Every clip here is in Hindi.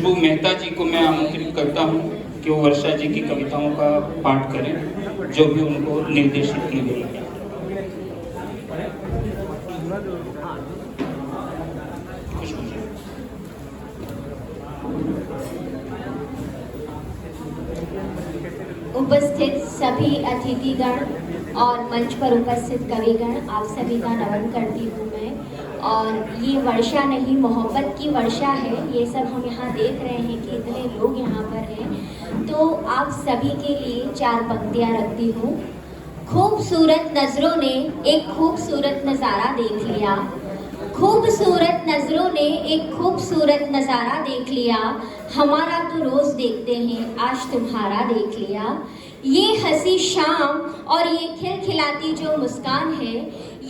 खुशबू मेहता जी को मैं आमंत्रित करता हूं कि वो वर्षा जी की कविताओं का पाठ करें जो भी उनको निर्देशित की गई है। उपस्थित सभी अतिथिगण और मंच पर उपस्थित कविगण, आप सभी का नमन करती हूँ मैं। और ये वर्षा नहीं, मोहब्बत की वर्षा है। ये सब हम यहाँ देख रहे हैं कि इतने लोग यहाँ पर हैं, तो आप सभी के लिए 4 पंक्तियाँ रखती हूँ। खूबसूरत नज़रों ने एक खूबसूरत नज़ारा देख लिया, खूबसूरत नज़रों ने एक खूबसूरत नज़ारा देख लिया, हमारा तो रोज़ देखते हैं, आज तुम्हारा देख लिया। ये हंसी शाम और ये खिलखिलाती जो मुस्कान है,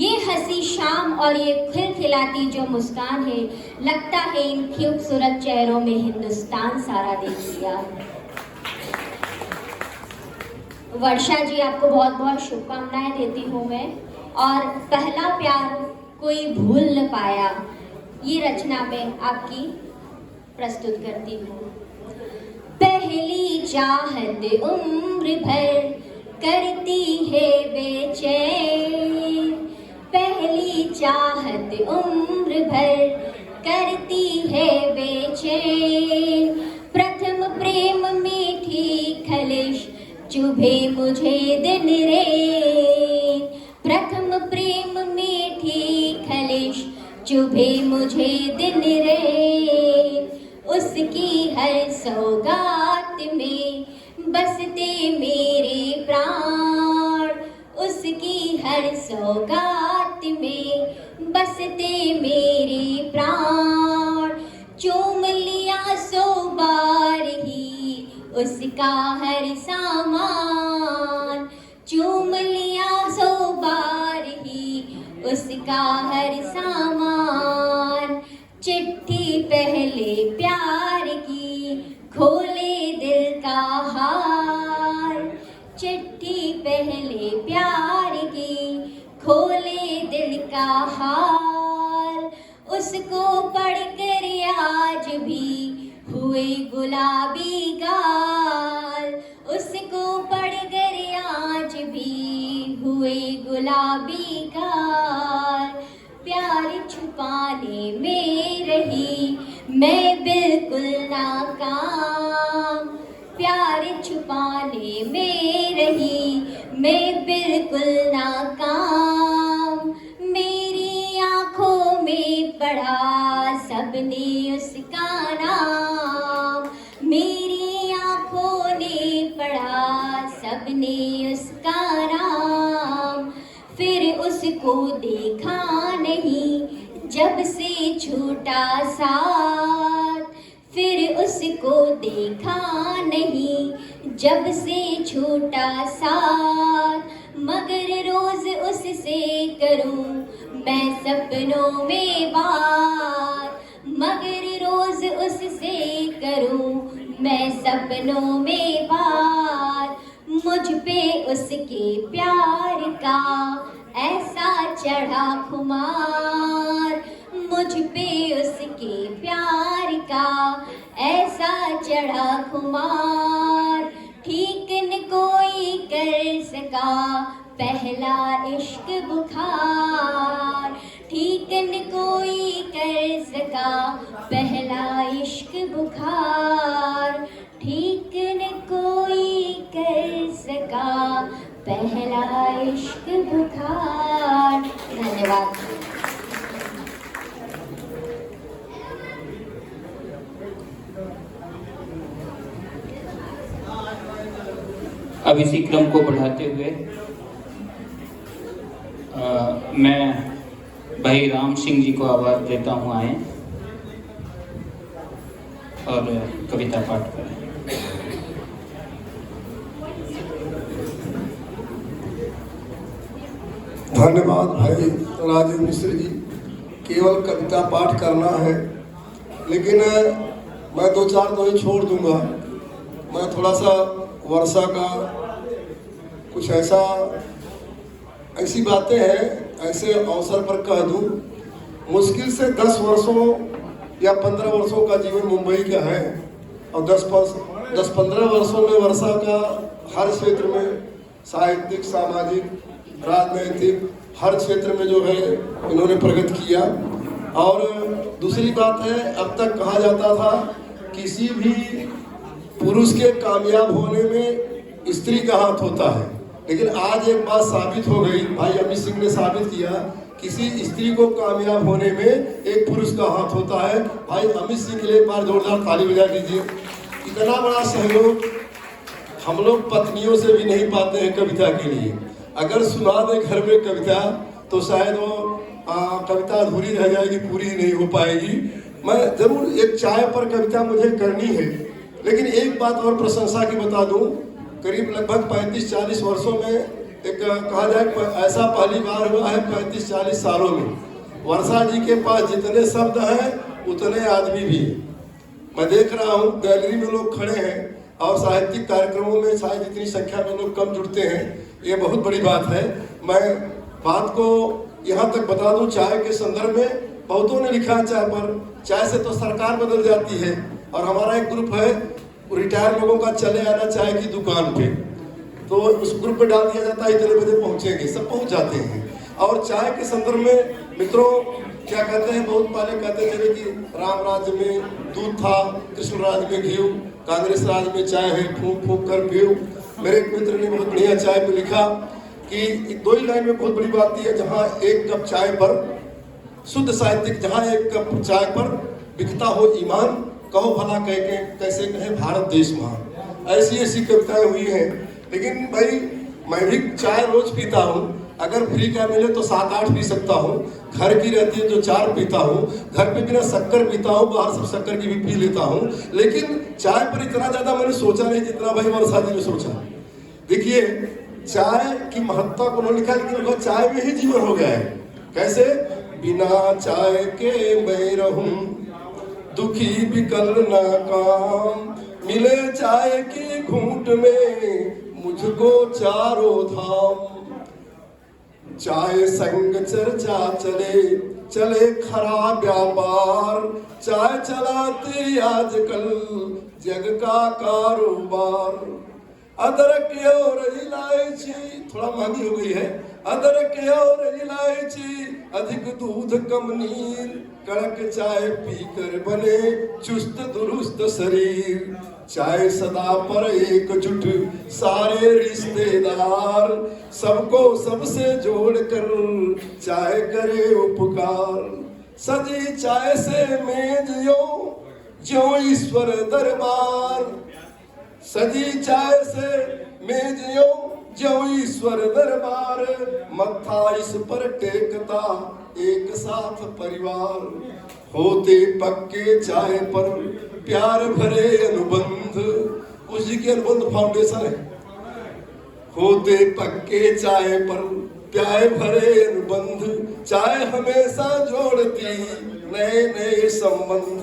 ये हंसी शाम और ये खिलखिलाती जो मुस्कान है, लगता है इन खूबसूरत चेहरों में हिंदुस्तान सारा देख लिया। वर्षा जी, आपको बहुत बहुत शुभकामनाएं देती हूँ मैं। और पहला प्यार कोई भूल न पाया, ये रचना मैं आपकी प्रस्तुत करती हूँ। पहली चाहत उम्र भर करती है बेचैन, पहली चाहत उम्र भर करती है बेचैन, प्रथम प्रेम मीठी खलिश चुभे मुझे दिन रैन, प्रथम प्रेम मीठी खलिश चुभे मुझे दिन रैन, उसकी हर सौगात में बसते मेरे प्राण, उसकी हर सौगात में बसते मेरे प्राण, चूम लिया 100 बार ही उसका हर सामान, चूम लिया 100 बार ही उसका हर सामान, चिट्ठी पहले प्यार की खोले दिल का हाल, चिट्ठी पहले प्यार की खोले दिल का हाल, उसको पढ़कर आज भी हुए गुलाबी गाल, उसको पढ़कर आज भी हुए गुलाबी गाल, प्यार छुपाने में रही मैं बिल्कुल नाकाम, प्यार छुपाने में रही मैं बिल्कुल नाकाम, मेरी आंखों में पढ़ा सबने उसका नाम, मेरी आंखों ने पढ़ा सबने उसका नाम, फिर उसको देखा नहीं जब से छूटा साथ, फिर उसको देखा नहीं जब से छूटा साथ, मगर रोज उससे करूं मैं सपनों में बात, मगर रोज उससे करूं मैं सपनों में बात, मुझ पे उसके प्यार का ऐसा चढ़ा खुमार, मुझ पे उसके प्यार का ऐसा चढ़ा खुमार, ठीक न कोई कर सका पहला इश्क बुखार, ठीक न कोई कर सका पहला इश्क बुखार, ठीक न कोई कर सका पहला इश्क बुखार। धन्यवाद। अब इसी क्रम को बढ़ाते हुए मैं भाई राम सिंह जी को आवाज देता हूँ, आए और कविता पाठ करें। धन्यवाद भाई राजेंद्र मिश्र जी। केवल कविता पाठ करना है, लेकिन मैं 2-4 तो ही छोड़ दूंगा। मैं थोड़ा सा वर्षा का कुछ ऐसी बातें हैं, ऐसे अवसर पर कह दूं। मुश्किल से 10 वर्षों या 15 वर्षों का जीवन मुंबई का है और 10-15 वर्षों में वर्षा का हर क्षेत्र में साहित्यिक, सामाजिक, राजनीतिक हर क्षेत्र में जो है इन्होंने प्रगति किया। और दूसरी बात है, अब तक कहा जाता था किसी भी पुरुष के कामयाब होने में स्त्री का हाथ होता है, लेकिन आज एक बात साबित हो गई, भाई अमित सिंह ने साबित किया, किसी स्त्री को कामयाब होने में एक पुरुष का हाथ होता है। भाई अमित सिंह के लिए एक बार जोरदार ताली बजा दीजिए। इतना बड़ा सहयोग हम लोग पत्नियों से भी नहीं पाते हैं कविता के लिए। अगर सुना दे घर में कविता तो शायद वो कविता अधूरी रह जाएगी, पूरी नहीं हो पाएगी। मैं जरूर एक चाय पर कविता मुझे करनी है, लेकिन एक बात और प्रशंसा की बता दूं, करीब लगभग 35-40 वर्षों में एक कहा जाए ऐसा पहली बार हुआ है 35-40 सालों में, वर्षा जी के पास जितने शब्द हैं उतने आदमी भी। मैं देख रहा हूँ गैलरी में लोग खड़े हैं और साहित्यिक कार्यक्रमों में शायद इतनी संख्या में लोग कम जुड़ते हैं, ये बहुत बड़ी बात है। मैं बात को यहाँ तक बता दूं, चाय के संदर्भ में बहुतों ने लिखा चाय पर, चाय से तो सरकार बदल जाती है। और हमारा एक ग्रुप है रिटायर लोगों का, चले आना चाय की दुकान पे, तो उस ग्रुप में डाल दिया जाता है इतने बजे पहुंचेंगे, सब पहुंच जाते हैं। और चाय के संदर्भ में मित्रों क्या कहते हैं, बहुत पहले कहते थे कि राम राज्य में दूध था, कृष्ण राज में घी, कांग्रेस राज में चाय है, फूंक फूंक कर पीओ। मेरे एक मित्र ने बहुत बढ़िया चाय पे लिखा कि 2 ही लाइन में बहुत बड़ी बात है, जहाँ एक कप चाय पर शुद्ध साहित्यिक, जहाँ एक कप चाय पर बिकता हो ईमान, कहो भला कह के कैसे कहे भारत देश महान। ऐसी ऐसी कविताएं हुई हैं। लेकिन भाई मैं भी चाय रोज पीता हूँ, अगर फ्री का मिले तो 7-8 पी सकता हूँ, घर की रहती है तो 4 पीता हूँ, घर पे बिना शक्कर पीता हूँ, बाहर सब शक्कर की भी पी लेता हूँ। लेकिन चाय पर इतना ज्यादा मैंने सोचा नहीं जितना भाई वर्षा जी ने सोचा। देखिए चाय की महत्ता को उन्होंने लिखा, लेकिन उनका चाय में ही जीवन हो गया है। कैसे? बिना चाय के मैं रहूं दुखी विकल ना काम, मिले चाय की घूंट में मुझको चारों धाम। चाय संग चर्चा चले चले खरा व्यापार, चाय चलाते आजकल जग का कारोबार। अदरक और इलायची थोड़ा महंगी हो गई है, अदरक और इलायची अधिक दूध कम नीर, कड़क चाय पीकर बने चुस्त दुरुस्त शरीर। चाय सदा पर एकजुट सारे रिश्तेदार, सबको सबसे जोड़कर चाय करे उपकार। सजी चाय से मेज जो ईश्वर दरबार, सजी चाय से मेज जो ईश्वर दरबार। मत्था इस पर टेकता एक साथ परिवार, होते पक्के चाय पर प्यार भरे अनुबंध, उसी के अनुबंध फाउंडेशन है। होते पक्के चाय पर प्यार भरे अनुबंध, चाय हमेशा जोड़ती नए नए संबंध।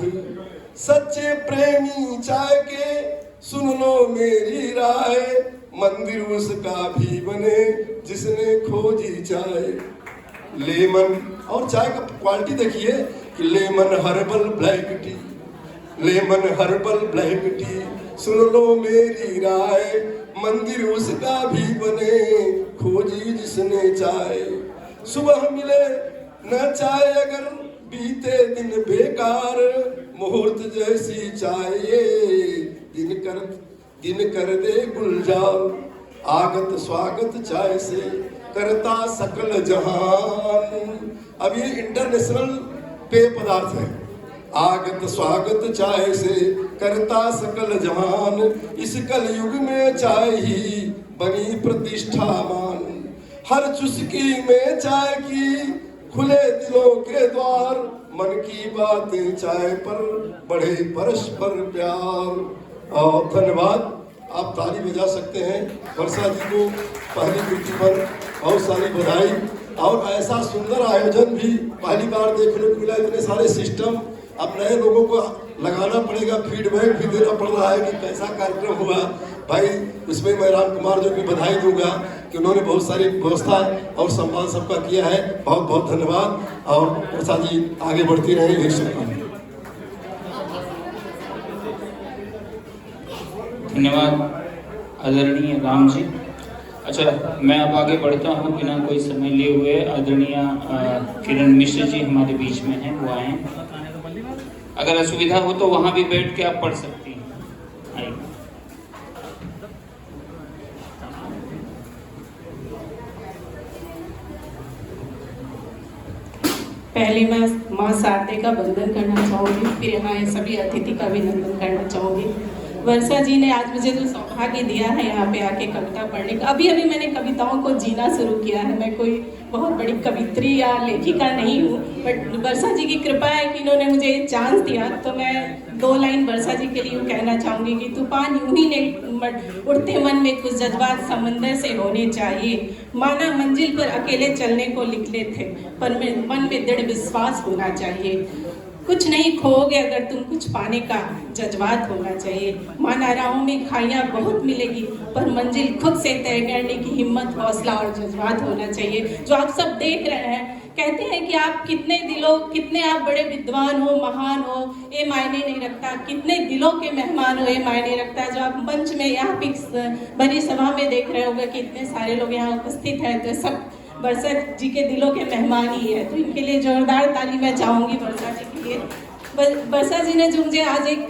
सच्चे प्रेमी चाय के सुन लो मेरी राय, मंदिर उसका भी बने जिसने खोजी चाय। लेमन और चाय का क्वालिटी देखिए कि lemon herbal black tea, lemon herbal black tea, सुन लो मेरी राय, मंदिर उसका भी बने खोजी जिसने चाय। सुबह मिले न चाय अगर बीते दिन बेकार, मुहूर्त जैसी चाय दिन कर दे गुलजार। आगत स्वागत चाय से करता सकल जहान। अब ये इंटरनेशनल पेय पदार्थ है। आगत स्वागत चाय से करता सकल जहान, इस कल युग में चाय ही बनी प्रतिष्ठामान। हर चुस्की में चाय की खुले दिलों के द्वार, मन की बातें चाय पर बढ़े परस्पर प्यार। और धन्यवाद, आप ताली बजा सकते हैं। वर्षा जी को पहली कृति पर बहुत सारी बधाई। और ऐसा सुंदर आयोजन भी पहली बार देखने को मिला, इतने सारे सिस्टम। अब नए लोगों को लगाना पड़ेगा, फीडबैक भी देना पड़ रहा है कि कैसा कार्यक्रम हुआ। भाई उसमें मैं राम कुमार जी की बधाई दूंगा कि उन्होंने बहुत सारी व्यवस्था और सम्मान सबका किया है। बहुत बहुत धन्यवाद। और वर्षा जी आगे बढ़ती रहे, यही शुभकामनाएं। धन्यवाद आदरणीय राम जी। अच्छा, मैं अब आगे बढ़ता हूँ बिना कोई समय लिए हुए। आदरणीय किरण मिश्र जी हमारे बीच में हैं, वो आए। अगर असुविधा हो तो वहाँ भी बैठ के आप पढ़ सकती हैं। आइए। पहले मैं माँ शारदे का वंदन करना चाहूँगी, फिर यहाँ सभी अतिथि का भी वंदन करना चाहूँगी। वर्षा जी ने आज मुझे जो सौभाग्य दिया है यहाँ पे आके कविता पढ़ने का। अभी अभी मैंने कविताओं को जीना शुरू किया है। मैं कोई बहुत बड़ी कवित्री या लेखिका नहीं हूँ, बट वर्षा जी की कृपा है कि इन्होंने मुझे ये चांस दिया। तो मैं 2 लाइन वर्षा जी के लिए यूँ कहना चाहूँगी कि तूफान यूं ही नहीं उड़ते मन में कुछ जज्बात समंदर से होने चाहिए। माना मंजिल पर अकेले चलने को निकले थे, पर मन में दृढ़ विश्वास होना चाहिए। कुछ नहीं खोओगे अगर तुम कुछ पाने का जज्बात होना चाहिए। माना राहों में खाइयाँ बहुत मिलेगी, पर मंजिल खुद से तय करने की हिम्मत, हौसला और जज्बात होना चाहिए। जो आप सब देख रहे हैं, कहते हैं कि आप कितने आप बड़े विद्वान हो, महान हो, ये मायने नहीं रखता। कितने दिलों के मेहमान हो, ये मायने रखता है। जो आप मंच में यहाँ बड़ी सभा में देख रहे होंगे कि इतने सारे लोग यहाँ उपस्थित हैं, तो सब वर्षा जी के दिलों के मेहमान ही है। तो इनके लिए जोरदार ताली मैं चाहूँगी वर्षा जी के लिए। वर्षा जी ने जो मुझे आज एक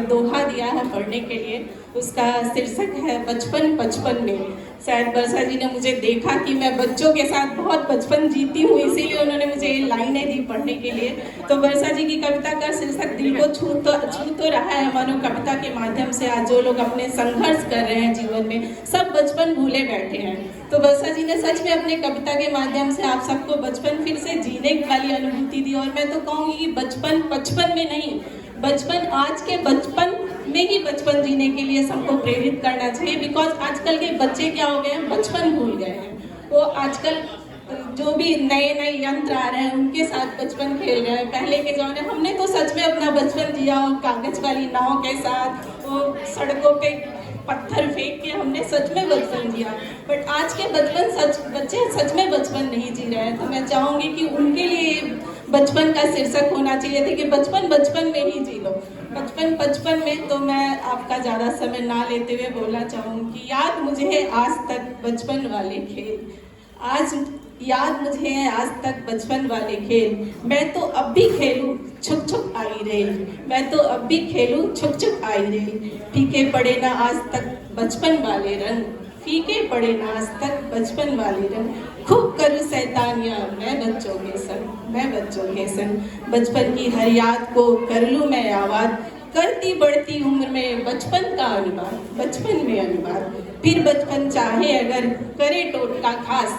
दोहा दिया है पढ़ने के लिए, उसका शीर्षक है बचपन बचपन में। शायद वर्षा जी ने मुझे देखा कि मैं बच्चों के साथ बहुत बचपन जीती हूँ, इसीलिए उन्होंने मुझे ये लाइनें दी पढ़ने के लिए। तो वर्षा जी की कविता का शीर्षक दिल को छू तो रहा है। मानो कविता के माध्यम से आज जो लोग अपने संघर्ष कर रहे हैं जीवन में, सब बचपन भूले बैठे हैं। तो वर्षा जी ने सच में अपने कविता के माध्यम से आप सबको बचपन फिर से जीने वाली अनुभूति दी। और मैं तो कहूँगी कि बचपन बचपन में नहीं, बचपन आज के बचपन में ही बचपन जीने के लिए सबको प्रेरित करना चाहिए। बिकॉज आजकल के बच्चे क्या हो गए हैं, बचपन भूल गए हैं। वो आजकल जो भी नए नए यंत्र आ रहे हैं उनके साथ बचपन खेल रहे हैं। पहले के जमाने हमने तो सच में अपना बचपन जिया हो, कागज वाली नाव के साथ, वो सड़कों पे पत्थर फेंक के हमने सच में बचपन जिया। बट आज के बच्चे सच में बचपन नहीं जी रहे हैं। तो मैं चाहूँगी कि उनके लिए बचपन का शीर्षक होना चाहिए था कि बचपन बचपन में ही जी लो, बचपन बचपन में। तो मैं आपका ज़्यादा समय ना लेते हुए बोलना चाहूँगी कि याद मुझे है आज तक बचपन वाले खेल, याद मुझे है आज तक बचपन वाले खेल। मैं तो अब भी खेलूं छुप छुप आई रही, मैं तो अब भी खेलूं छुप छुप आई रही। फीके पड़े ना आज तक बचपन वाले रंग, फीके पड़े ना आज तक बचपन वाले रंग। खूब करूं शैतानियां मैं बच्चों के संग, मैं बच्चों के संग। बचपन की हर याद को कर लूं मैं आबाद, करती बढ़ती उम्र में बचपन का अनुवाद, बचपन में अनुवाद। फिर बचपन चाहे अगर करे टोटका खास।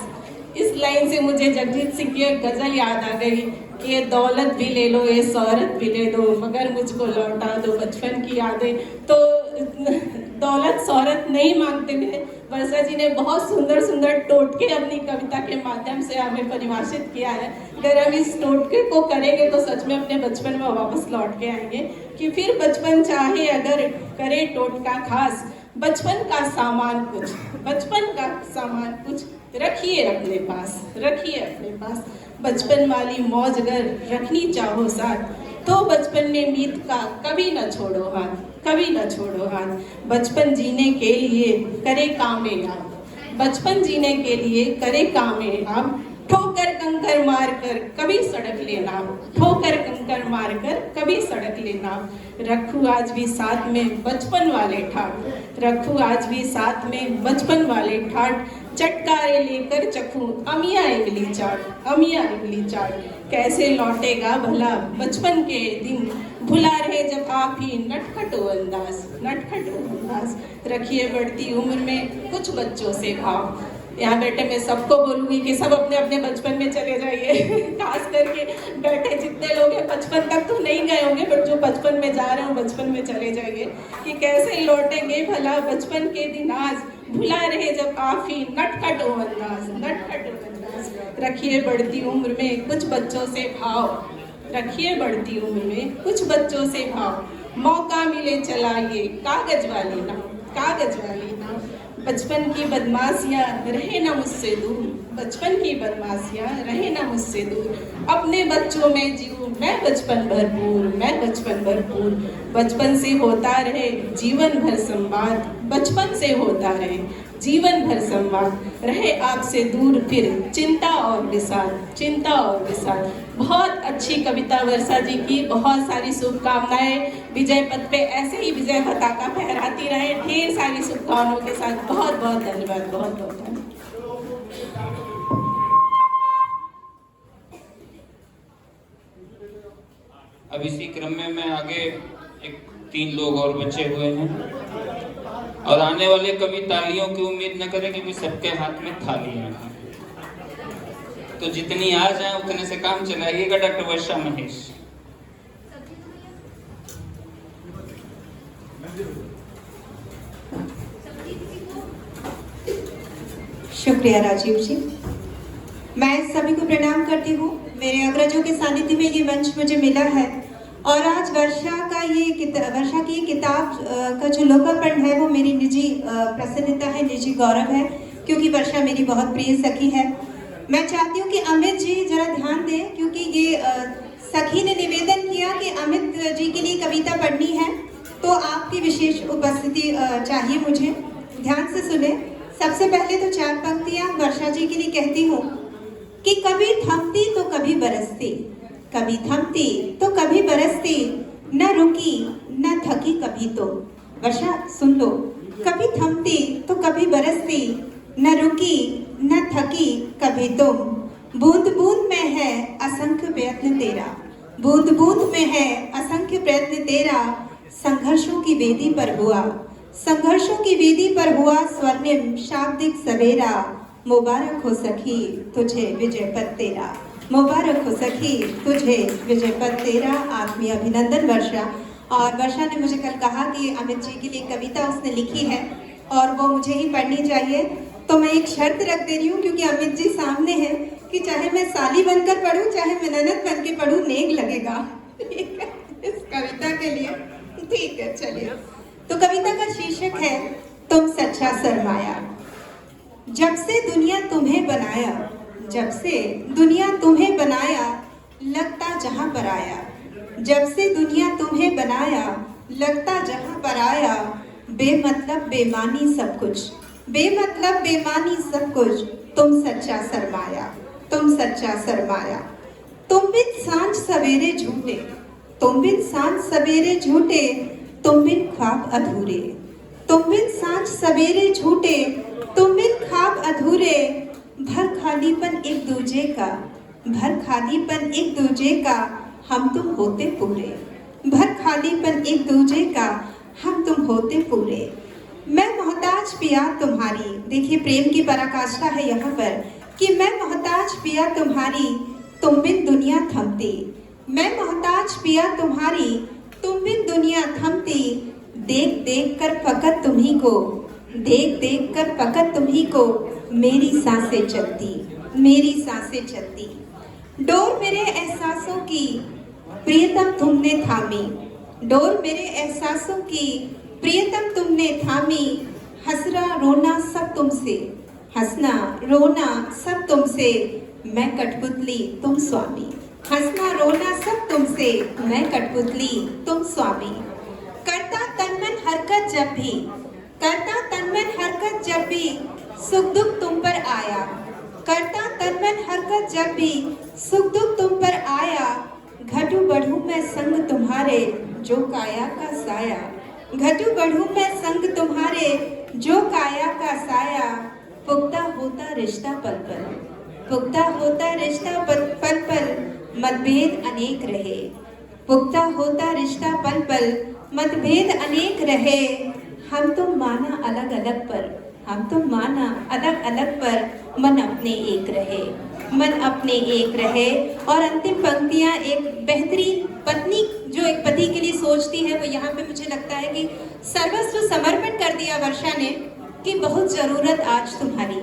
इस लाइन से मुझे जगजीत सिंह की एक गजल याद आ गई कि ये दौलत भी ले लो, ये शोहरत भी ले दो, मगर मुझको लौटा दो बचपन की यादें। तो दौलत शोहरत नहीं मांगते हुए वर्षा जी ने बहुत सुंदर सुंदर टोटके अपनी कविता के माध्यम से हमें परिभाषित किया है। अगर हम इस टोटके को करेंगे तो सच में अपने बचपन में वापस लौट के आएंगे। कि फिर बचपन चाहे अगर करे टोटका खास, बचपन का सामान कुछ, बचपन का सामान कुछ रखिए अपने पास, रखिए अपने पास। बचपन वाली मौज अगर रखनी चाहो साथ, तो बचपन में मीत का कभी न छोड़ो हाथ, कभी न छोड़ो हाथ। बचपन जीने के लिए करे कामयाब, बचपन जीने के लिए करे कामयाब। ठोकर कंकर मार कर कभी सड़क लेना, ठोकर कंकर मार कर कभी सड़क लेना। रखूँ आज भी साथ में बचपन वाले ठाट, रखूँ आज भी साथ में बचपन वाले ठाट। चटकारे लेकर चखूं अमिया इमली चाट, अमिया इमली चाट। कैसे लौटेगा भला बचपन के दिन, भुला रहे जब आप ही नटखटो अंदाज, नटखटो अंदाज। रखिए बढ़ती उम्र में कुछ बच्चों से भाव। यहाँ बैठे मैं सबको बोलूँगी कि सब अपने अपने बचपन में चले जाइए। खास करके बैठे जितने लोग हैं बचपन तक तो नहीं गए होंगे, बट जो बचपन में जा रहे हो बचपन में चले जाइए। कि कैसे लौटेंगे भला बचपन के दिन आज, भुला रहे जब आप ही नटखटो अंदाज, नटखटो अंदाज। रखिए बढ़ती उम्र में कुछ बच्चों से भाव, रखिए बढ़ती उम्र में कुछ बच्चों से भाव। मौका मिले चलाइए कागज वाली नाव, कागज वाली नाव। बचपन की बदमाशियाँ रहे ना मुझसे दूर, बचपन की बदमाशियाँ रहे ना मुझसे दूर। अपने बच्चों में जीऊँ मैं बचपन भरपूर, मैं बचपन भरपूर। बचपन से होता रहे जीवन भर संवाद, बचपन से होता रहे जीवन भर संवाद, रहे आपसे दूर फिर चिंता और विषाद, चिंता और विषाद। बहुत अच्छी कविता वर्षा जी की, बहुत सारी शुभकामनाएं। विजय पथ पे ऐसे ही विजय पताका फहराती रहे, ढेर सारी शुभकामनाओं के साथ। बहुत बहुत धन्यवाद, बहुत बहुत धन्यवाद। अब इसी क्रम में मैं आगे एक 3 लोग और बचे हुए हैं और आने वाले कभी तालियों की उम्मीद न करें क्योंकि सबके हाथ में थालियां हैं, तो जितनी आ जाए उतने से काम चलाइएगा। डॉक्टर वर्षा महेश। शुक्रिया राजीव जी। मैं सभी को प्रणाम करती हूँ। मेरे अग्रजों के सानिध्य में ये मंच मुझे मिला है और आज वर्षा की ये किताब का जो लोकार्पण है वो मेरी निजी प्रसन्नता है, निजी गौरव है, क्योंकि वर्षा मेरी बहुत प्रिय सखी है। मैं चाहती हूँ कि अमित जी जरा ध्यान दें, क्योंकि ये सखी ने निवेदन किया कि अमित जी के लिए कविता पढ़नी है, तो आपकी विशेष उपस्थिति चाहिए मुझे। ध्यान से सुने। सबसे पहले तो 4 पंक्तियां वर्षा जी के लिए कहती हूँ कि कभी थमती तो कभी बरसती, कभी थमती तो कभी बरसती, न रुकी न थकी कभी तो। वर्षा सुन लो। कभी थमती तो कभी बरसती, न रुकी न थकी कभी तुम। बूंद बूंद में है असंख्य प्रयत्न तेरा, बूंद बूंद में है असंख्य प्रयत्न तेरा। संघर्षों की वेदी पर हुआ, संघर्षों की वेदी पर हुआ स्वर्णिम शाब्दिक सवेरा। मुबारक हो सखी तुझे विजय पथ तेरा, मुबारक हो सखी तुझे विजय पथ तेरा। आत्मीय अभिनंदन वर्षा। और वर्षा ने मुझे कल कहा कि अमित जी के लिए कविता उसने लिखी है और वो मुझे ही पढ़नी चाहिए, तो मैं एक शर्त रख दे रही हूँ, क्योंकि अमित जी सामने हैं, कि चाहे मैं साली बनकर पढ़ूँ चाहे मैं ननद बन के पढ़ूँ, नेक लगेगा। ठीक है इस कविता के लिए? ठीक है, चलिए। तो कविता का शीर्षक है तुम सच्चा सरमाया। जब से दुनिया तुम्हें बनाया, जब से दुनिया तुम्हें बनाया, लगता जहां पर आया। जब से दुनिया तुम्हें बनाया, लगता जहां पर आया। बेमतलब बेमानी सब कुछ, बेमतलब बेमानी सब कुछ। तुम सच्चा सरमाया, तुम सच्चा सरमाया। तुम बिन सांझ सवेरे झूठे, तुम बिन सांझ सवेरे झूठे, तुम बिन ख्वाब अधूरे। तुम बिन सांझ सवेरे झूठे, तुम बिन ख्वाब अधूरे। भर खालीपन एक दूजे का, भर खालीपन एक दूजे का, हम तुम होते पूरे। भर खालीपन एक दूजे का, हम तुम होते पूरे। मैं मोहताज पिया तुम्हारी, देखिए प्रेम की पराकाष्ठा है यहाँ पर, कि मैं मोहताज पिया तुम्हारी, तुम बिन दुनिया थमती। मैं मोहताज पिया तुम्हारी, तुम बिन दुनिया थमती। देख देख कर फकत तुम्ही को, देख देख कर फकत तुम्ही को, मेरी सांसें चलती, मेरी सांसें चलती। डोर मेरे एहसासों की प्रियतम तुमने थामी, डोर मेरे एहसासों की प्रियतम तुमने थामी। हंसना रोना सब तुमसे, हंसना रोना सब तुमसे, मैं कठपुतली तुम स्वामी। हंसना रोना सब तुमसे, मैं कठपुतली तुम स्वामी। करता तन मन हरकत जब भी, करता तन मन हरकत जब भी, सुख दुख तुम पर आया। करता तन मन हरकत जब भी, सुख दुख तुम पर आया। घटू बढ़ू मैं संग तुम्हारे, जो काया का साया। घटू बढ़ू मैं संग तुम्हारे, जो काया का साया। पुख्ता होता रिश्ता पल पल, पुख्ता होता रिश्ता पल पल, मतभेद अनेक रहे। पुख्ता होता रिश्ता पल पल, मतभेद अनेक रहे। हम तुम माना अलग अलग पर, हम तुम माना अलग अलग पर, मन अपने एक रहे, मन अपने एक रहे। और अंतिम पंक्तियां एक बेहतरीन पत्नी जो एक पति के लिए सोचती है, वो यहाँ पे मुझे लगता है कि सर्वस्व समर्पण कर दिया वर्षा ने, कि बहुत जरूरत आज तुम्हारी।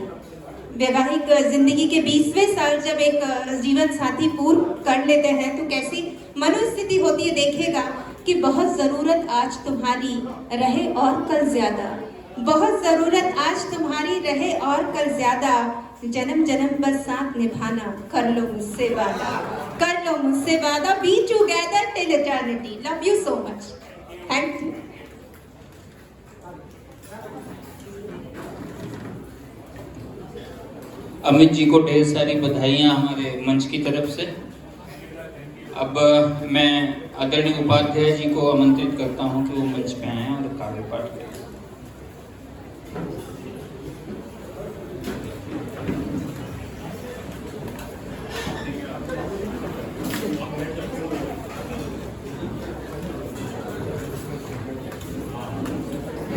वैवाहिक जिंदगी के 20वें साल जब एक जीवन साथी पूर्ण कर लेते हैं तो कैसी मनोस्थिति होती है, देखिएगा कि बहुत जरूरत आज तुम्हारी रहे और कल ज्यादा, बहुत जरूरत आज तुम्हारी रहे और कल ज्यादा। जन्म जन्म बस साथ निभाना, कर लो मुझसे वादा, कर लो मुझसे वादा, be together till eternity. Love you so much, thank you. Amit ji को ढेर सारी बधाइयाँ हमारे मंच की तरफ से। अब मैं आदरणीय उपाध्याय जी को आमंत्रित करता हूँ कि वो मंच पे आएं और काव्य पाठ करें।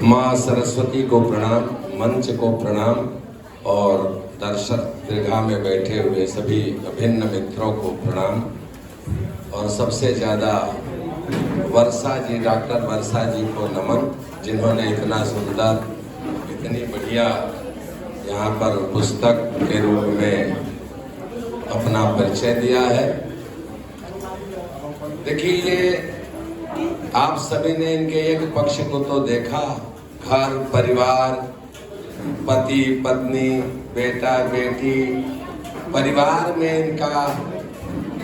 माँ सरस्वती को प्रणाम, मंच को प्रणाम और दर्शक दीर्घा में बैठे हुए सभी अभिन्न मित्रों को प्रणाम। और सबसे ज़्यादा वर्षा जी, डॉक्टर वर्षा जी को नमन, जिन्होंने इतना सुंदर, इतनी बढ़िया यहाँ पर पुस्तक के रूप में अपना परिचय दिया है। देखिए, ये आप सभी ने इनके एक पक्ष को तो देखा, घर परिवार, पति पत्नी, बेटा बेटी, परिवार में इनका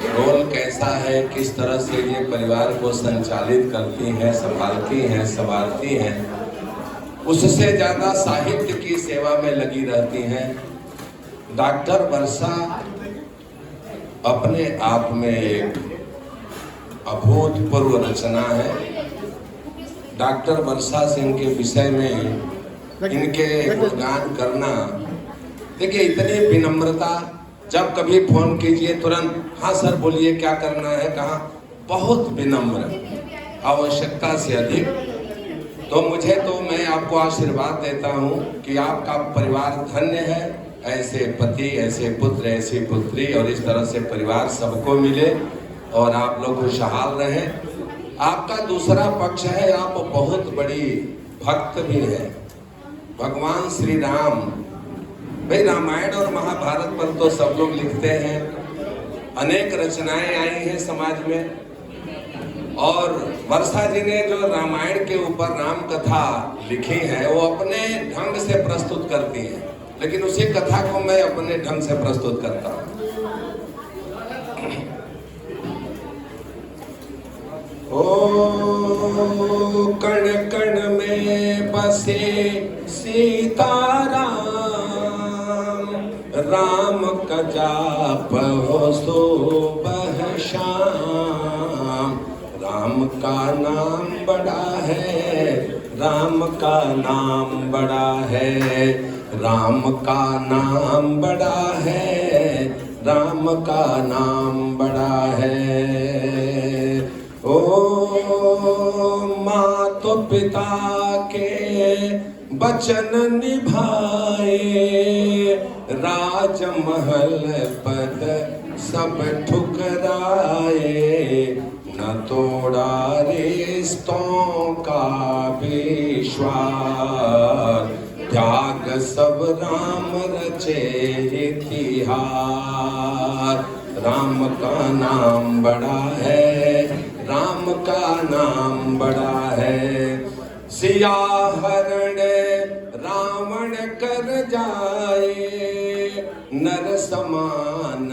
रोल कैसा है, किस तरह से ये परिवार को संचालित करती हैं, संभालती हैं, संवारती हैं। उससे ज़्यादा साहित्य की सेवा में लगी रहती हैं। डॉक्टर वर्षा अपने आप में एक अभूतपूर्व रचना है। डॉक्टर वर्षा सिंह के विषय में इनके गुणगान करना, देखिए इतनी विनम्रता, जब कभी फोन कीजिए तुरंत हाँ सर बोलिए क्या करना है, कहाँ, बहुत विनम्र, आवश्यकता से अधिक। तो मैं आपको आशीर्वाद देता हूँ कि आपका परिवार धन्य है, ऐसे पति, ऐसे पुत्र, ऐसी पुत्री, और इस तरह से परिवार सबको मिले और आप लोग खुशहाल रहें। आपका दूसरा पक्ष है, आप बहुत बड़ी भक्त भी हैं। भगवान श्री राम, भाई रामायण और महाभारत पर तो सब लोग लिखते हैं, अनेक रचनाएं आई हैं समाज में, और वर्षा जी ने जो रामायण के ऊपर राम कथा लिखी है वो अपने ढंग से प्रस्तुत करती हैं, लेकिन उसी कथा को मैं अपने ढंग से प्रस्तुत करता हूँ। ओ कण कण में बसे सीताराम, राम का जाप हो सुबह शाम। राम का नाम बड़ा है, राम का नाम बड़ा है, राम का नाम बड़ा है, राम का नाम बड़ा है। ओ माँ तो पिता के वचन निभाए, राजमहल पद सब ठुकराए। न तोड़ा रिश्तों का विश्वास, त्याग सब राम रचे इतिहास। राम का नाम बड़ा है, राम का नाम बड़ा है। सिया हरण रावण कर जाए, नर समान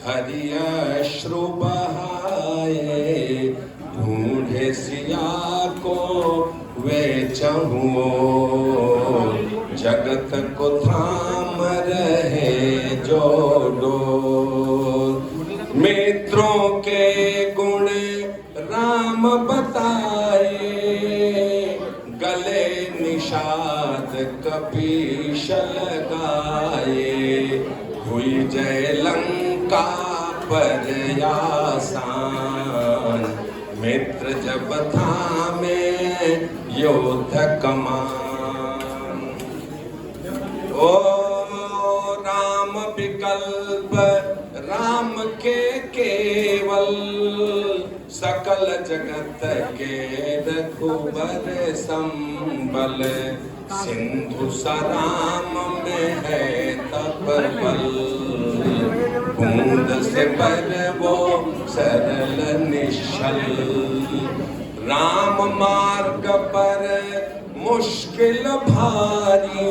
हरि अश्रु बहाए। ढूंढे सिया को वे चहुओ, जगत को थाम रहे जो डोर। मित्रों के गुण राम बताए, गले निषाद कपीश लगाए। हुई जय लंका पर आसान, मित्र जब थामे योद्ध कमान। ओ राम विकल्प राम के केवल, सकल जगत के रघुबर संबल। सिंधु सराम में है तपबल, बूंद से पर वो सरल निश्चल। राम मार्ग पर मुश्किल भारी,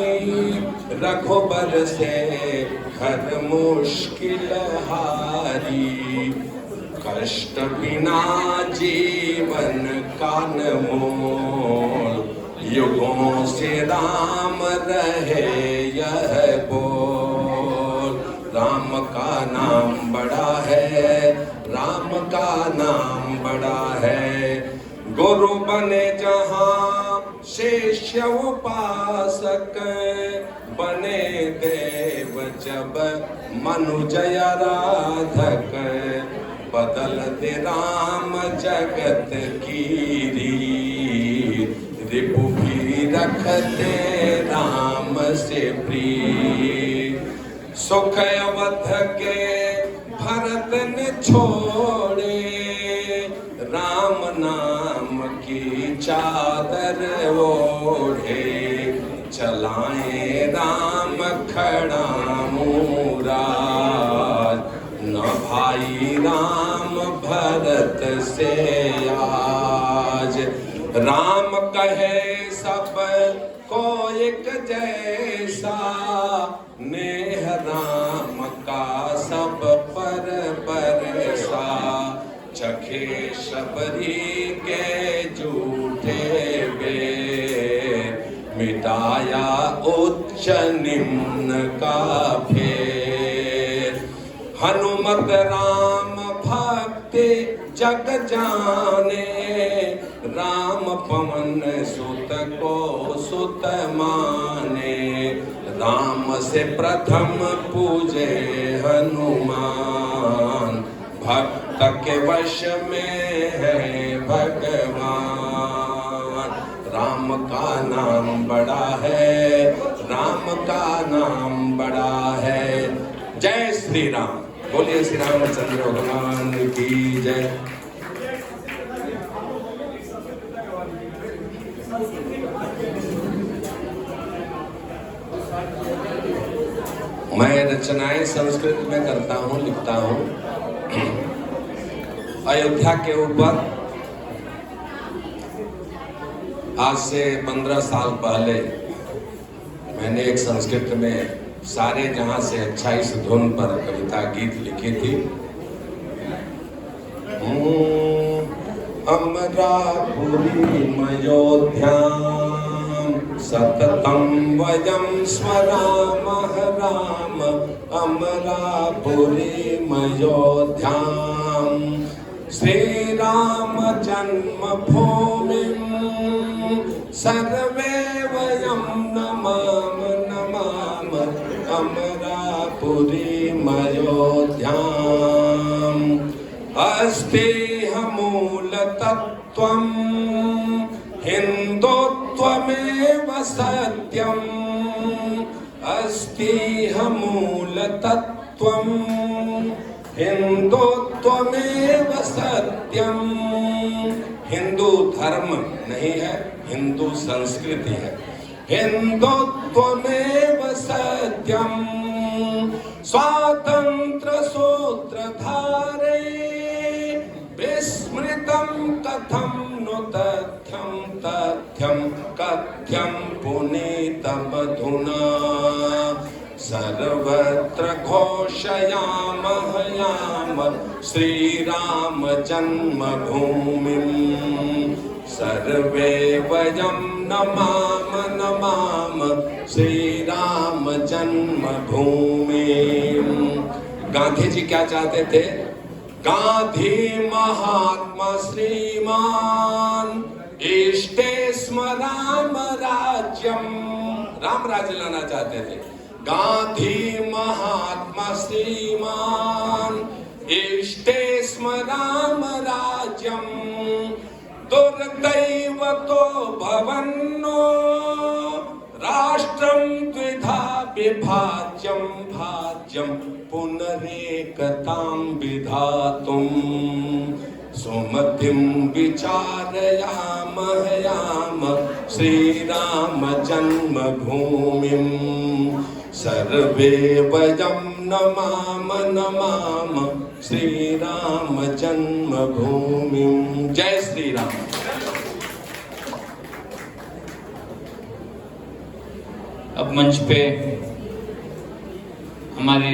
रघुबर से हर मुश्किल हारी। कष्ट बिना जीवन का न मोल, युगों से राम रहे यह बोल। राम का नाम बड़ा है, राम का नाम बड़ा है। गुरु बने जहाँ शिष्य उपासक, बने देव जब मनुज आराधक। बदल दे राम जगत की रीत, रिपु भी रखते राम से प्रीत। सुख अवध के भरत ने छोड़े, राम नाम की चादर ओढ़े। चलाए राम खड़ा मूराज, न भाई राम भरत से आज। राम कहे सब को एक जैसा, नेह राम का सब पर बरसा। चखे शबरी के झूठे बेर, मिटाया उच्च निम्न का फेर। हनुमत राम भक्ति जग जाने, राम पवन सुत को सुत माने। राम से प्रथम पूजे हनुमान, भक्त के वश में है भगवान। राम का नाम बड़ा है, राम का नाम बड़ा है। जय श्री राम। बोलिए श्री रामचंद्र भगवान की जय। मैं रचनाएं संस्कृत में करता हूँ, लिखता हूँ। अयोध्या के ऊपर आज से 15 साल पहले मैंने एक संस्कृत में सारे जहां से अच्छा इस धुन पर कविता गीत लिखी थी। अमरापुरी मयोध्याम सततम वयं स्मरामः राम। अमरापुरी मयोध्याम श्री राम जन्मभूमिं सर्वे वयं नमाम नमाम। अमरापुरी मयोध्याम अस्ति मूलतत्त्वं हिन्दुत्वमेव सत्यम्। अस्ति मूलतत्त्वं हिन्दुत्वमेव सत्यम्। हिंदू धर्म नहीं है, हिंदू संस्कृति है। हिन्दुत्वमेव सत्यम् स्वातंत्र सूत्रधारे विस्मृतं कथं नु तथ्यं तथ्यं कथ्यं पुनीतमधुना। सर्वत्र घोषयामः याम श्रीराम जन्मभूमिं। सर्वे वयं नमाम नमाम श्रीराम जन्मभूमि। गांधी जी क्या चाहते थे? गांधी महात्मा श्रीमान इष्टे स्म राम राज्यम। राम राज्य लाना चाहते थे। गांधी महात्मा श्रीमान इष्टे स्म राम राज्यम। दुर्दैवतो भवन्नो राष्ट्रं द्विधा विभाज्यं भाज्यं पुनरेकतां विधातुं। सुमतिं विचारयामः याम श्रीराम जन्मभूमिं। सर्वे वयं नमाम नमाम श्रीराम जन्मभूमिं। जय श्री राम। अब मंच पे हमारे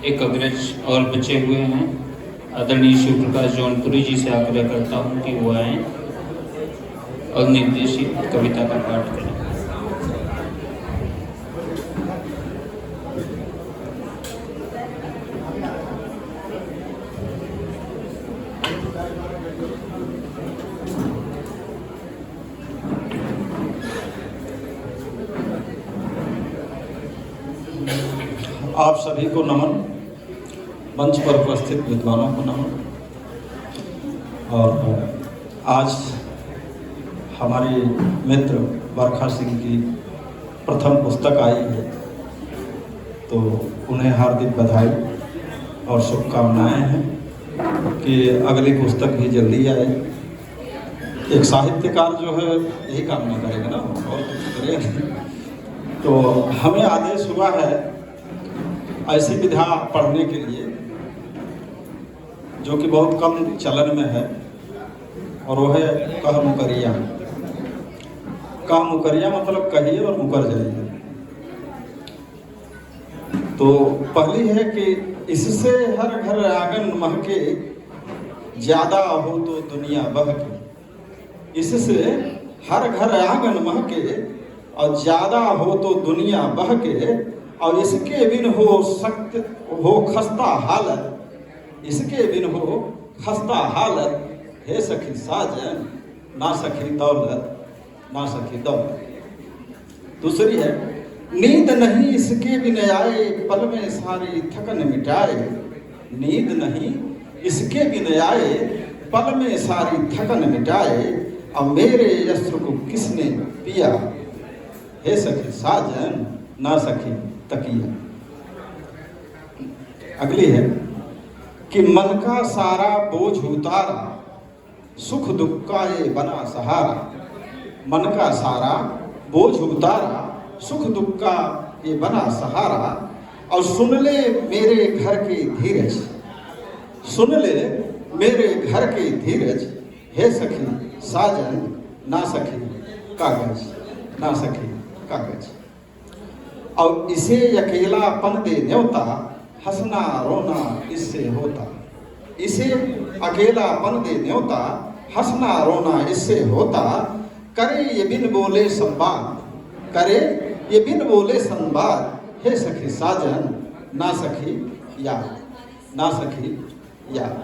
एक अग्रज और बचे हुए हैं, आदरणीय शिव प्रकाश जौनपुरी जी से आग्रह करता हूँ कि वो आएँ और निर्देशित कविता का पाठ करें। आप सभी को नमन, मंच पर उपस्थित विद्वानों को नमन। और आज हमारे मित्र बरखा सिंह की प्रथम पुस्तक आई है, तो उन्हें हार्दिक बधाई और शुभकामनाएं हैं कि अगली पुस्तक भी जल्दी आए। एक साहित्यकार जो है यही कामना करेगा ना, और कुछ करेगा। तो हमें आदेश हुआ है ऐसी विधा पढ़ने के लिए जो कि बहुत कम चलन में है, और वो है कह मुकरिया। कह मुकरिया मतलब कहिए और मुकर जाइए। तो पहली है कि इससे हर घर आंगन महके, ज्यादा हो तो दुनिया बहके। इससे हर घर आंगन महके और ज्यादा हो तो दुनिया बहके, और इसके बिन हो खस्ता हालत। इसके बिन हो खस्ता हालत, हे सखी साजन ना सखी दौलत, ना सखी दौलत। दूसरी है नींद नहीं इसके बिन आए, पल में सारी थकन मिटाए। नींद नहीं इसके बिन आए, पल में सारी थकन मिटाए। अब मेरे यस्त्र को किसने पिया, हे सखी साजन ना सखी तकिया। अगली है कि मन का सारा बोझ उतारा, सुख दुख का ये बना सहारा। मन का सारा बोझ उतारा, सुख दुख का ये बना सहारा। और सुन ले मेरे घर के धीरज, सुन ले मेरे घर के धीरज। हे सखी साजन ना सखी कागज, ना सखी कागज। और इसे अकेलापन दे न्योता, हंसना रोना इससे होता। इसे अकेलापन दे न्योता, हंसना रोना इससे होता। करे ये बिन बोले संवाद, करे ये बिन बोले संवाद। हे सखी साजन ना सखी याद, ना सखी याद।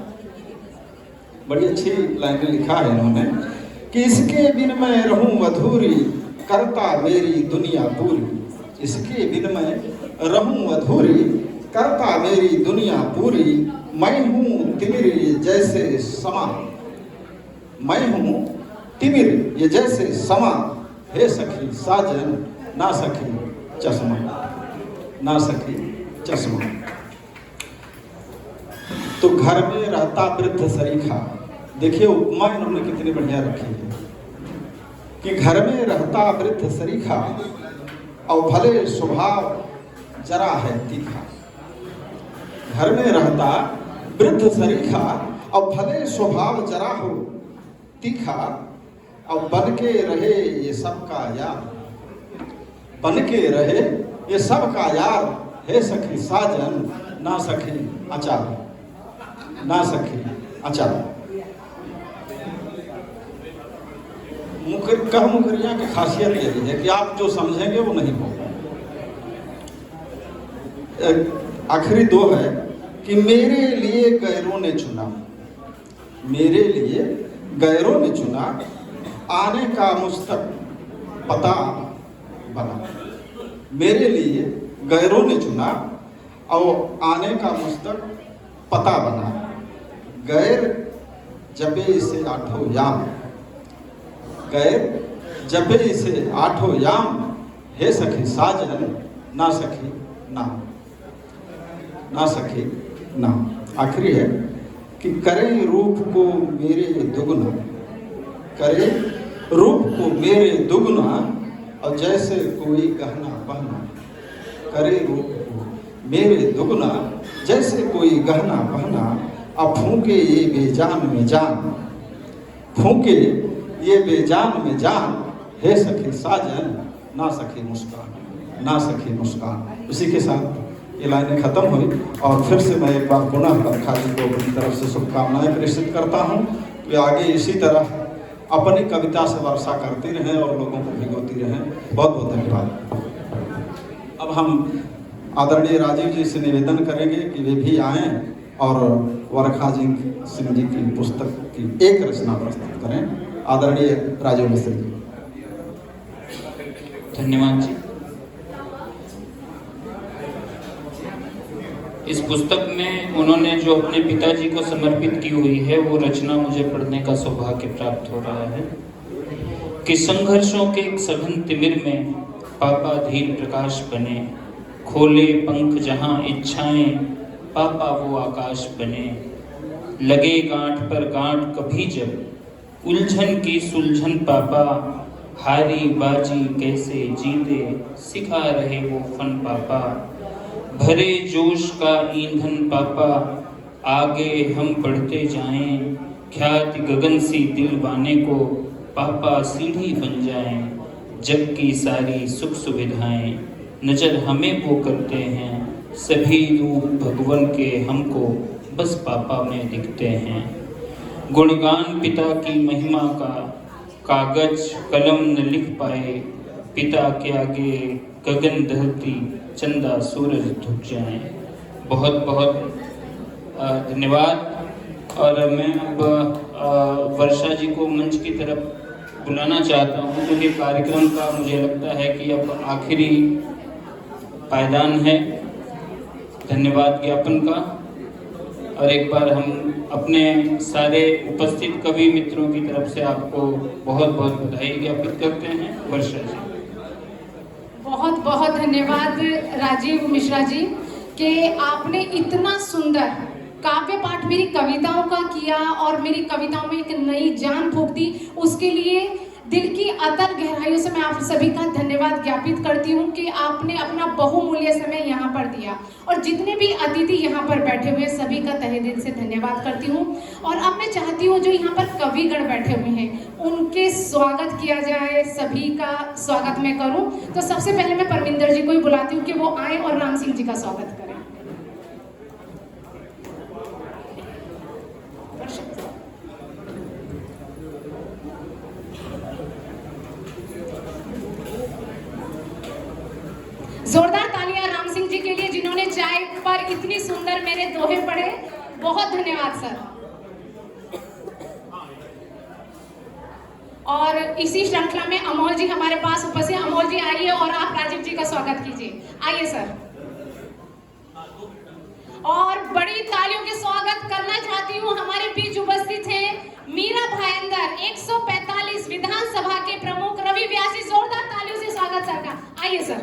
बड़ी अच्छी लाइनें लिखा है इन्होंने कि इसके बिन मैं रहूं अधूरी, करता मेरी दुनिया पूरी। इसके बिन मैं रहूं अधूरी, करता मेरी दुनिया पूरी। मैं हूँ तिमिर ये जैसे समा, मैं हूँ तिमिर ये जैसे समा। हे सखी साजन ना सखी चश्मा, ना सखी चश्मा। तो घर में रहता वृद्ध सरीखा। देखिए उपमा इन्होंने कितनी बढ़िया रखी है कि घर में रहता वृद्ध सरीखा, और भले स्वभाव जरा है तीखा। घर में रहता वृद्ध सरीखा, और भले स्वभाव जरा हो तीखा। और बन के रहे ये सबका यार, बन के रहे ये सबका यार। हे सखी साजन ना सखी अचार, ना सखी अचार। कह मुकरिया की खासियत यही है कि आप जो समझेंगे वो नहीं होगा। आखिरी दो है कि मेरे लिए गैरों ने चुना, मेरे लिए गैरों ने चुना। आने का मुझ तक पता बना। मेरे लिए गैरों ने चुना और आने का मुझ तक पता बना। गैर जबे से आठों याम, गैर जबे से आठों याम। हे सखी साजन ना सखी नाम, ना सखी नाम। आखिरी है कि करे रूप को मेरे दुगना, करे रूप को मेरे दुगना। और जैसे कोई गहना पहना, करे रूप को मेरे दुगना। जैसे कोई गहना पहना। अब फूके ये बेजान में जान, फूके ये बेजान में जान। हे सखी साजन ना सखी मुस्कान। ना सखी मुस्कान। इसी के साथ ये लाइनें खत्म हुई और फिर से मैं एक बार पुनः वर्षा जी को अपनी तरफ से शुभकामनाएं प्रेषित करता हूँ कि आगे इसी तरह अपनी कविता से वर्षा करती रहें और लोगों को भिगोती रहें। बहुत बहुत धन्यवाद। अब हम आदरणीय राजीव जी से निवेदन करेंगे कि वे भी आएँ और वर्षा जी सिंह जी की पुस्तक की एक रचना प्रस्तुत करें। आदरणीय राजीव मिश्र जी। धन्यवाद जी। इस पुस्तक में उन्होंने जो अपने पिताजी को समर्पित की हुई है वो रचना मुझे पढ़ने का सौभाग्य प्राप्त हो रहा है कि संघर्षों के एक सघन तिमिर में पापा धीर प्रकाश बने, खोले पंख जहां इच्छाएं, पापा वो आकाश बने, लगे गांठ पर गांठ कभी जब उलझन की सुलझन, पापा हारी बाजी कैसे जीते सिखा रहे वो फन, पापा भरे जोश का ईंधन, पापा आगे हम बढ़ते जाएं, ख्याति गगन सी दिल बाने को, पापा सीढ़ी बन जाएं, जग की सारी सुख सुविधाएं नजर हमें वो करते हैं, सभी रूप भगवान के हमको बस पापा में दिखते हैं। गुणगान पिता की महिमा का कागज कलम न लिख पाए, पिता के आगे गगन धरती चंदा सूरज झुक जाए। बहुत बहुत धन्यवाद। और मैं अब वर्षा जी को मंच की तरफ बुलाना चाहता हूँ क्योंकि कार्यक्रम का मुझे लगता है कि अब आखिरी पायदान है धन्यवाद ज्ञापन का। और एक बार हम अपने सारे उपस्थित कवि मित्रों की तरफ से आपको बहुत बहुत बधाई ज्ञापित करते हैं। वर्षा जी। बहुत बहुत धन्यवाद राजीव मिश्रा जी कि आपने इतना सुंदर काव्य पाठ मेरी कविताओं का किया और मेरी कविताओं में एक नई जान फूंक दी। उसके लिए दिल की अतल गहराइयों से मैं आप सभी का धन्यवाद ज्ञापित करती हूँ कि आपने अपना बहुमूल्य समय यहाँ पर दिया। और जितने भी अतिथि यहाँ पर बैठे हुए सभी का तहे दिल से धन्यवाद करती हूँ। और अब मैं चाहती हूँ जो यहाँ पर कविगण बैठे हुए हैं उनके स्वागत किया जाए, सभी का स्वागत मैं करूँ। तो सबसे पहले मैं परमिंदर जी को ही बुलाती हूँ कि वो आए और राम सिंह जी का स्वागत करें। जोरदार तालियां राम सिंह जी के लिए जिन्होंने चाय पर इतनी सुंदर मेरे दोहे पढ़े। बहुत धन्यवाद सर। और इसी श्रृंखला में अमोल जी हमारे पास उपस्थित। अमोल जी आइए और आप राजीव जी का स्वागत कीजिए। आइए सर। और बड़ी तालियों के स्वागत करना चाहती हूँ। हमारे बीच उपस्थित हैं मीरा भायंदर 145 विधानसभा के प्रमुख रवि व्यासी। जोरदार तालियों से स्वागत सर का। आइए सर।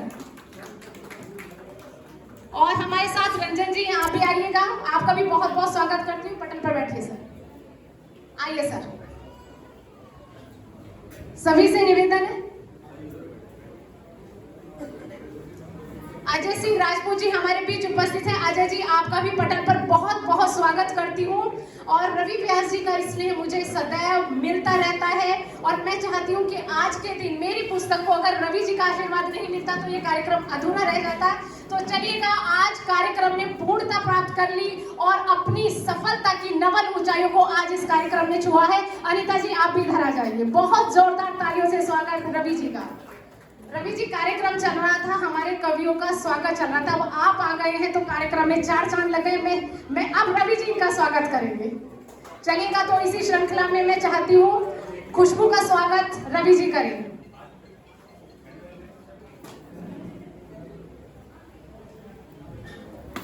और हमारे साथ रंजन जी आप भी आइएगा। आपका भी बहुत बहुत स्वागत करती हूँ। पटल पर बैठिए सर। आइए सर। सभी से निवेदन है। अजय सिंह राजपूत जी हमारे बीच उपस्थित हैं। अजय जी आपका भी पटल पर बहुत बहुत स्वागत करती हूँ। और रवि व्यास जी का इसलिए मुझे सदैव मिलता रहता है। और मैं चाहती हूँ कि आज के दिन मेरी पुस्तक को अगर रवि जी का आशीर्वाद नहीं मिलता तो ये कार्यक्रम अधूरा रह जाता। तो चलिएगा, आज कार्यक्रम ने पूर्णता प्राप्त कर ली और अपनी सफलता की नवल ऊंचाइयों को आज इस कार्यक्रम ने छुआ है। अनिता जी आप भी इधर आ जाइए। बहुत जोरदार तालियों से स्वागत रवि जी का। रवि जी, कार्यक्रम चल रहा था, हमारे कवियों का स्वागत चल रहा था, अब आप आ गए हैं तो कार्यक्रम में चार चांद लग गए। मैं अब रवि जी का स्वागत करेंगे। चलिएगा, तो इसी श्रृंखला में मैं चाहती हूँ खुशबू का स्वागत रवि जी करें।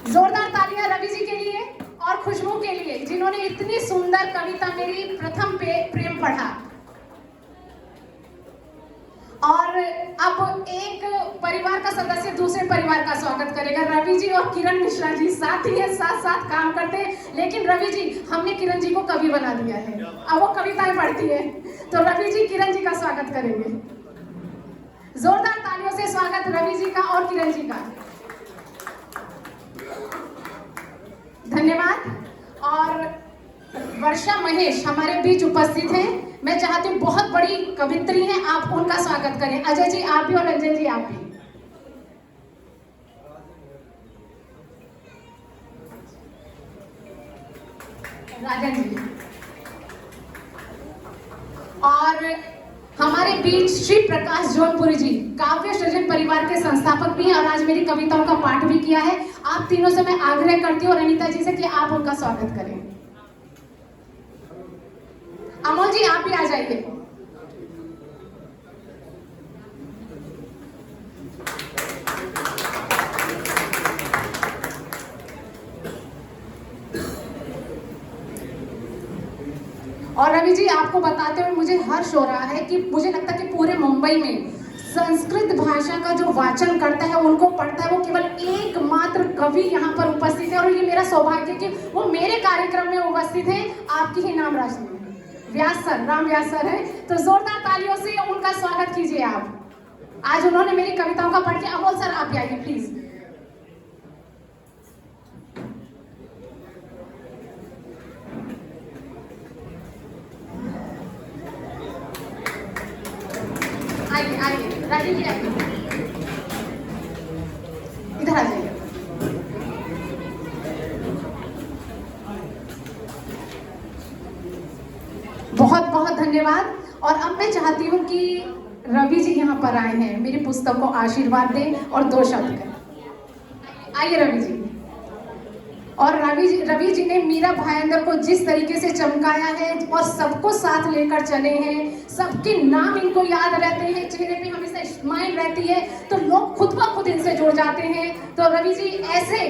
जोरदार तालियां रवि जी के लिए और खुशबू के लिए जिन्होंने इतनी सुंदर कविता मेरी प्रथम प्रेम पढ़ा। और अब एक परिवार का सदस्य दूसरे परिवार का स्वागत करेगा। रवि जी और किरण मिश्रा जी साथ ही है, साथ साथ काम करते हैं। लेकिन रवि जी, हमने किरण जी को कवि बना दिया है, अब वो कविताएं पढ़ती है। तो रवि जी किरण जी का स्वागत करेंगे। जोरदार तालियों से स्वागत रवि जी का और किरण जी का। धन्यवाद। और वर्षा महेश हमारे बीच उपस्थित हैं। मैं चाहती हूँ, बहुत बड़ी कवित्री हैं, आप उनका स्वागत करें। अजय जी आप भी और रंजन जी आप भी। राजन जी। और हमारे बीच श्री प्रकाश जौनपुरी जी काव्य सृजन परिवार के संस्थापक भी हैं और आज मेरी कविताओं का पाठ भी किया है। आप तीनों से मैं आग्रह करती हूँ अनिता जी से कि आप उनका स्वागत करें। अमोल जी आप भी आ जाइए। और रवि जी आपको बताते हुए मुझे हर्ष हो रहा है कि मुझे लगता है कि पूरे मुंबई में संस्कृत भाषा का जो वाचन करता है, उनको पढ़ता है, वो केवल एकमात्र कवि यहाँ पर उपस्थित है। और ये मेरा सौभाग्य कि वो मेरे कार्यक्रम में उपस्थित है, आपकी ही नाम राशि में व्यास सर, राम व्यास सर है। तो जोरदार तालियों से उनका स्वागत कीजिए आप। आज उन्होंने मेरी कविताओं का पढ़ के। अमोल सर आप भी आइए प्लीज। आइए आइए राजीव जी आइए, इधर आ जाइए। बहुत बहुत धन्यवाद। और अब मैं चाहती हूँ कि रवि जी यहाँ पर आए हैं, मेरी पुस्तक को आशीर्वाद दें और 2 शब्द कहें। आइए रवि जी। और रवि जी ने मीरा भायंदर को जिस तरीके से चमकाया है और सबको साथ लेकर चले हैं, सबके नाम इनको याद रहते हैं, चेहरे पे हमेशा स्माइल रहती है, तो लोग खुद ब खुद इनसे जुड़ जाते हैं। तो रवि जी, ऐसे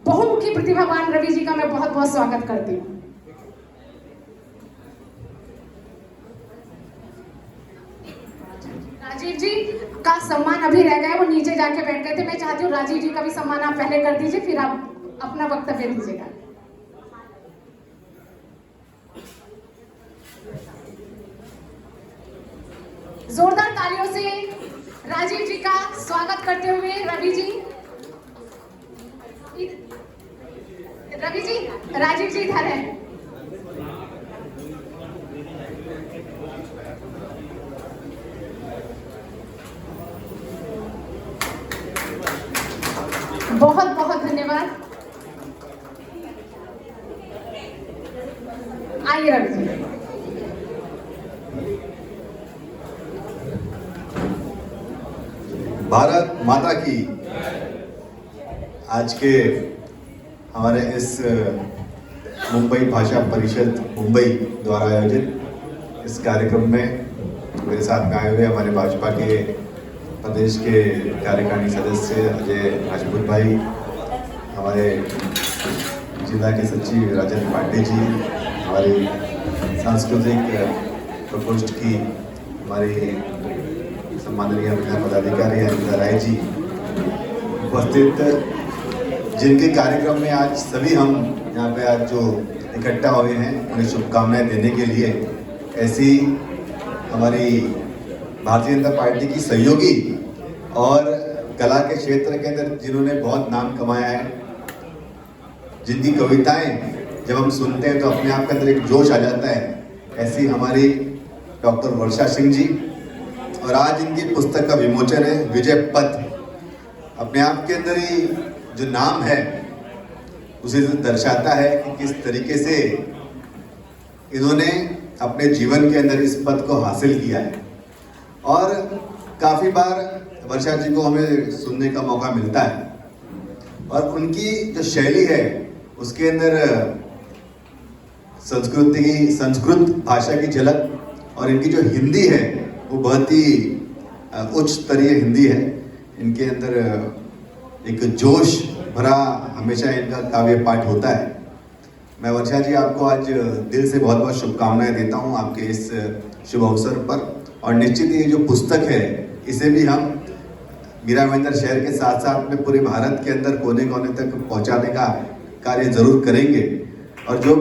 बहुमुखी प्रतिभावान रवि जी का मैं बहुत बहुत स्वागत करती हूँ। राजीव जी का सम्मान अभी रह गया, वो नीचे जाके बैठ गए थे। मैं चाहती हूँ राजीव जी का भी सम्मान आप पहले कर दीजिए, फिर आप अपना वक्तव्य दीजिएगा। जोरदार तालियों से राजीव जी का स्वागत करते हुए रवि जी राजीव जी इधर है। बहुत बहुत धन्यवाद। आइए रवि जी। भारत माता की। आज के हमारे इस मुंबई भाषा परिषद मुंबई द्वारा आयोजित इस कार्यक्रम में मेरे साथ में आए हुए हमारे भाजपा के प्रदेश के कार्यकारिणी सदस्य अजय राजपूत भाई, हमारे जिला के सचिव राजन पांडे जी, हमारी सांस्कृतिक प्रकोष्ठ की हमारी सम्माननीय महिला पदाधिकारी अनिता राय जी, उपस्थित जिनके कार्यक्रम में आज सभी हम यहाँ पे आज जो इकट्ठा हुए हैं उन्हें शुभकामनाएं देने के लिए, ऐसी हमारी भारतीय जनता पार्टी की सहयोगी और कला के क्षेत्र के अंदर जिन्होंने बहुत नाम कमाया है, जिनकी कविताएं जब हम सुनते हैं तो अपने आप के अंदर एक जोश आ जाता है, ऐसी हमारी डॉक्टर वर्षा सिंह जी। और आज इनकी पुस्तक का विमोचन है, विजय पथ। अपने आप के अंदर ही जो नाम है उसे दर्शाता है कि किस तरीके से इन्होंने अपने जीवन के अंदर इस पद को हासिल किया है। और काफ़ी बार वर्षा जी को हमें सुनने का मौका मिलता है और उनकी जो शैली है उसके अंदर संस्कृत भाषा की झलक, और इनकी जो हिंदी है वो बहुत ही उच्च स्तरीय हिंदी है। इनके अंदर एक जोश भरा हमेशा इनका काव्य पाठ होता है। मैं वर्षा जी आपको आज दिल से बहुत बहुत शुभकामनाएं देता हूं आपके इस शुभ अवसर पर। और निश्चित ये जो पुस्तक है इसे भी हम मीरा भाईंदर शहर के साथ साथ में पूरे भारत के अंदर कोने कोने तक पहुंचाने का कार्य जरूर करेंगे। और जो